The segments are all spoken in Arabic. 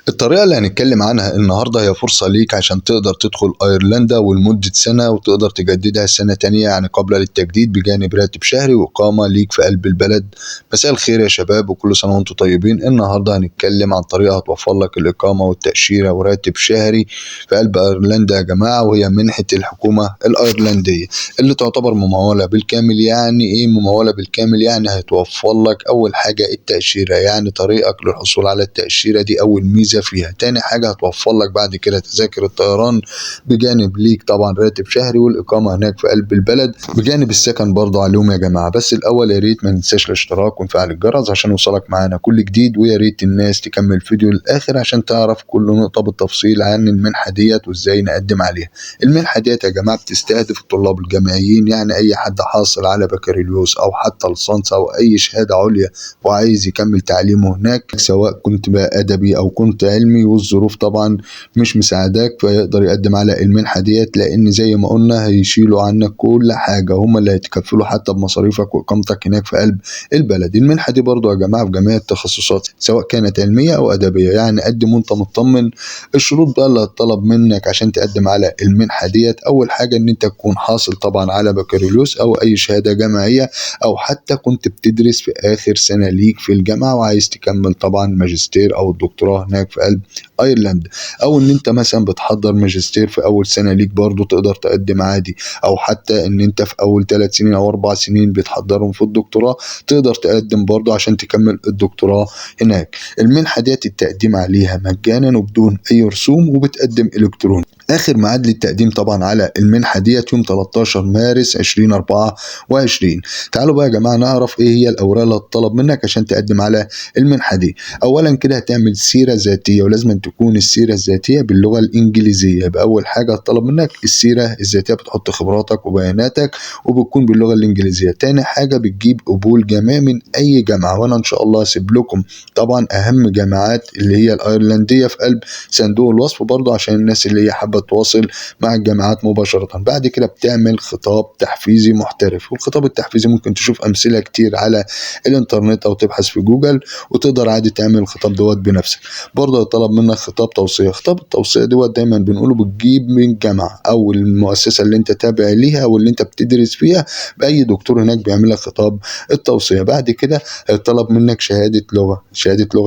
الطريقة اللي هنتكلم عنها النهاردة هي فرصة ليك عشان تقدر تدخل أيرلندا ولمدة سنة وتقدر تجددها سنة تانية، يعني قابلة للتجديد بجانب راتب شهري وإقامة ليك في قلب البلد. مساء الخير يا شباب وكل سنة وانتم طيبين. النهاردة هنتكلم عن طريقة هتوفر لك الإقامة والتأشيرة وراتب شهري في قلب أيرلندا يا جماعة، وهي منحة الحكومة الأيرلندية اللي تعتبر ممولة بالكامل. يعني إيه ممولة بالكامل؟ يعني هيتوفر لك أول حاجة التأشيرة، يعني طريقك للحصول على التأشيرة دي أول ميزة فيها. تاني حاجة هتوفر لك بعد كده تذاكر الطيران بجانب ليك طبعا راتب شهري والإقامة هناك في قلب البلد بجانب السكن برضه عليهم يا جماعة. بس الأول يا ريت ما ننساش الاشتراك ونفعل الجرس عشان يوصلك معانا كل جديد، ويا ريت الناس تكمل الفيديو للآخر عشان تعرف كل نقطة بالتفصيل عن المنحة ديت وإزاي نقدم عليها. المنحة ديت يا جماعة بتستهدف الطلاب الجامعيين، يعني أي حد حاصل على بكالوريوس أو حتى ليسانس أو أي شهادة عليا وعايز يكمل تعليمه هناك، سواء كنت بقى أدبي أو كنت علمي والظروف طبعا مش مساعداك، فيقدر يقدم على المنحة ديت. لأن زي ما قلنا هيشيلوا عنك كل حاجة، هما اللي هيتكفلوا حتى بمصاريفك وإقامتك هناك في قلب البلد. المنحة دي برضو يا جماعة في جميع التخصصات سواء كانت علمية أو أدبية، يعني قدم وأنت مطمن. الشروط بقى اللي هتطلب منك عشان تقدم على المنحة ديت، أول حاجة إن أنت تكون حاصل طبعا على بكالوريوس أو أي شهادة جامعية، أو حتى كنت بتدرس في آخر سنة ليك في الجامعة وعايز تكمل طبعا ماجستير أو الدكتوراه هناك في قلب ايرلندا، او ان انت مثلا بتحضر ماجستير في اول سنه ليك برضو تقدر تقدم عادي، او حتى ان انت في اول 3 سنين او 4 سنين بتحضرهم في الدكتوراه تقدر تقدم برضو عشان تكمل الدكتوراه هناك. المنحه ديت التقديم عليها مجانا وبدون اي رسوم وبتقدم الكتروني. اخر ميعاد للتقديم طبعا على المنحه ديت يوم 13 مارس 2024. تعالوا بقى يا جماعه نعرف ايه هي الاوراق اللي هتطلب منك عشان تقدم على المنحه دي. اولا كده هتعمل سيره ذاتيه، ولازم تكون السيره الذاتيه باللغه الانجليزيه. يبقى اول حاجه هتطلب منك السيره الذاتيه، بتحط خبراتك وبياناتك وبتكون باللغه الانجليزيه. تاني حاجه بتجيب قبول جامعي من اي جامعه، وانا ان شاء الله هسيب لكم طبعا اهم جامعات اللي هي الايرلنديه في قلب صندوق الوصف برضه عشان الناس اللي هي حابه تواصل مع الجامعات مباشره. بعد كده بتعمل خطاب تحفيزي محترف، والخطاب التحفيزي ممكن تشوف امثله كتير على الانترنت او تبحث في جوجل وتقدر عادي تعمل الخطاب دوت بنفسك. برضه طلب منك خطاب توصيه. خطاب التوصيه دوت دايما بنقوله بتجيب من الجامعه او المؤسسه اللي انت تابع ليها او اللي انت بتدرس فيها، باي دكتور هناك بيعمل لك خطاب التوصيه. بعد كده طلب منك شهاده لغه،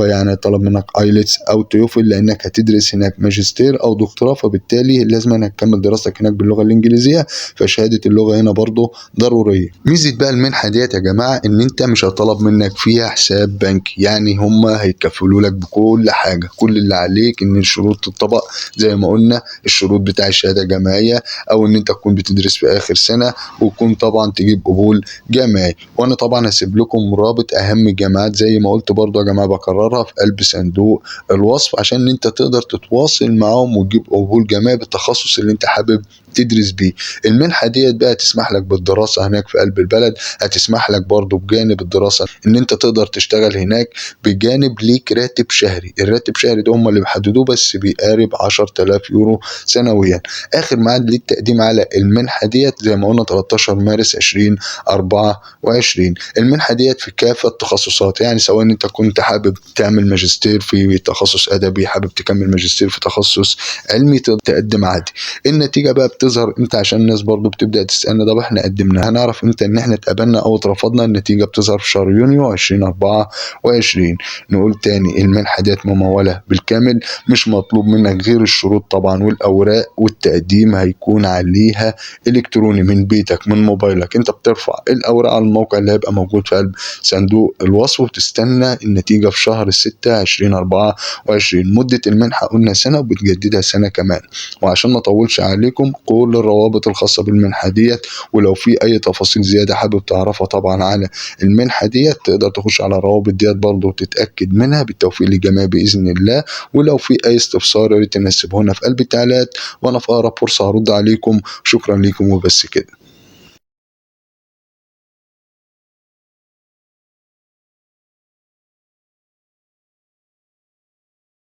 يعني طلب منك ايلتس او تويفل لانك هتدرس هناك ماجستير او دكتوراه، فبالتالي لازم انك تكمل دراستك هناك باللغه الانجليزيه، فشهاده اللغه هنا برضه ضروريه. ميزه بقى المنحه ديت يا جماعه ان انت مش هطلب منك فيها حساب بنكي، يعني هم هيكفلوا لك بكل حاجه. كل اللي عليك ان الشروط تطبق زي ما قلنا، الشروط بتاع الشهاده الجامعيه او ان انت تكون بتدرس في اخر سنه وتكون طبعا تجيب قبول جامعي. وانا طبعا هسيب لكم رابط اهم الجامعات زي ما قلت برضو يا جماعه، بكررها في قلب صندوق الوصف عشان انت تقدر تتواصل معاهم وتجيب قبول جامعي بالتخصص اللي انت حابب تدرس بيه. المنحه ديت بقى تسمح لك بالدراسه هناك في قلب البلد، هتسمح لك برضو بجانب الدراسه ان انت تقدر تشتغل هناك بجانب ليك راتب شهري. الراتب شهري ده هم اللي بيحددوه بس بيقارب 10,000 يورو سنويا. اخر ميعاد للتقديم على المنحه ديت زي ما قلنا 13 مارس 2024. المنحه ديت في كافه التخصصات، يعني سواء انت كنت حابب تعمل ماجستير في تخصص ادبي، حابب تكمل ماجستير في تخصص علمي، تقدم عادي. النتيجه بقى بتظهر امتى عشان الناس برضو بتبدا تسالنا طب احنا قدمنا هنعرف امتى ان احنا اتقبلنا او اترفضنا؟ النتيجه بتظهر في شهر يونيو 2024. نقول تاني المنحه ديت مموله بالكامل، مش مطلوب منك غير الشروط طبعا والاوراق، والتقديم هيكون عليها الكتروني من بيتك من موبايلك. انت بترفع الاوراق على الموقع اللي هيبقى موجود في قلب صندوق الوصف وتستنى النتيجه في شهر 6 2024. مده المنحه قلنا سنه وبتجددها سنه كمان. وعشان ما اطولش عليكم كل الروابط الخاصه بالمنحه ديت، ولو في اي تفاصيل زياده حابب تعرفها طبعا على المنحه ديت تقدر تخش على الروابط ديت برضه وتتاكد منها. بالتوفيق للجميع باذن الله. ولو في اي استفسار يا ريت تنسبونا في قلب التعليقات وانا في اقرب فرصه هرد عليكم. شكرا لكم وبس كده.